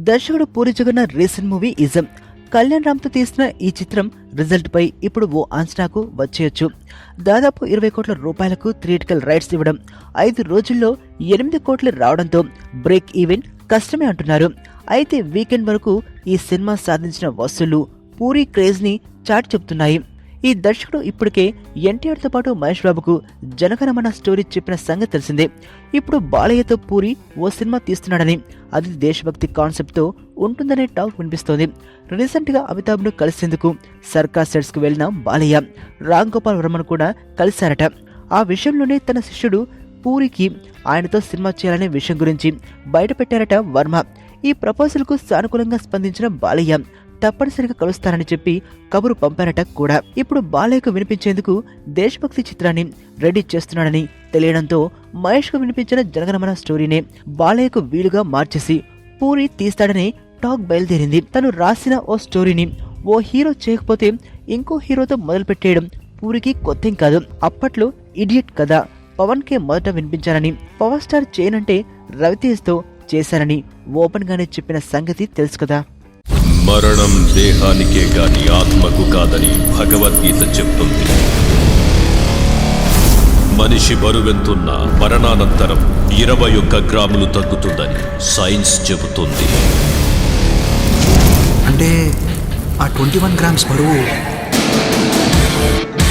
దర్శకుడు Puri Jagannath recent movie Ism. Kalyan Ram తో తీసిన ఈ చిత్రం రిజల్ట్ పై ఇప్పుడు ఓ అంచనాకు వచ్చేయచ్చు. దాదాపు 20 కోట్ల రూపాయలకు థియేటికల్ రైట్స్ ఇవ్వడం, 5 రోజుల్లో 8 కోట్లు రావడంతో బ్రేక్ ఈవెన్ కష్టమే అంటున్నారు. అయితే వీకెండ్ వరకు ఈ సినిమా సాధించిన వసూళ్లు పూరి క్రేజ్ ని చాటి చెబుతున్నాయి. ఈ దర్శకుడు ఇప్పటికే ఎన్టీఆర్ తో పాటు మహేష్ బాబుకు జనగణమన స్టోరీ చెప్పిన సంగతి తెలిసిందే. ఇప్పుడు బాలయ్యతో పూరి ఓ సినిమా తీస్తున్నాడని, అది దేశభక్తి కాన్సెప్ట్ తో ఉంటుందనే టాక్ వినిపిస్తోంది. రీసెంట్ గా అమితాబ్ ను కలిసేందుకు సర్కార్ సెట్స్ కు వెళ్లిన బాలయ్య రామ్ గోపాల్ వర్మను కూడా కలిశారట. ఆ విషయంలోనే తన శిష్యుడు పూరికి ఆయనతో సినిమా చేయాలనే విషయం గురించి బయటపెట్టారట వర్మ. ఈ ప్రపోజల్ కు సానుకూలంగా స్పందించిన బాలయ్య తప్పనిసరిగా కలుస్తానని చెప్పి కబురు పంపారట కూడా. ఇప్పుడు బాలయ్యకు వినిపించేందుకు దేశభక్తి చిత్రాన్ని రెడీ చేస్తున్నాడని తెలియడంతో మహేష్ కు వినిపించిన జనగణమన స్టోరీనే బాలయ్యకు వీలుగా మార్చేసి పూరి తీస్తాడని టాక్ బయలుదేరింది. తను రాసిన ఓ స్టోరీని ఓ హీరో చేయకపోతే ఇంకో హీరోతో మొదలు పెట్టేయడం పూరికి కొత్తేం కాదు. అప్పట్లో ఇడియట్ కథ పవన్ కే మొదట వినిపించానని, పవర్ స్టార్ చేయనంటే రవితేజ్ తో చేశానని ఓపెన్ గానే చెప్పిన సంగతి తెలుసు కదా. మరణం దేహానికే గాని ఆత్మకు కాదని భగవద్గీత చెప్తుంది. మనిషి బరువెంతున్న మరణానంతరం 21 గ్రాములు తగ్గుతుందని సైన్స్ చెబుతుంది. అంటే ఆ 21 గ్రామ్స్ బరువు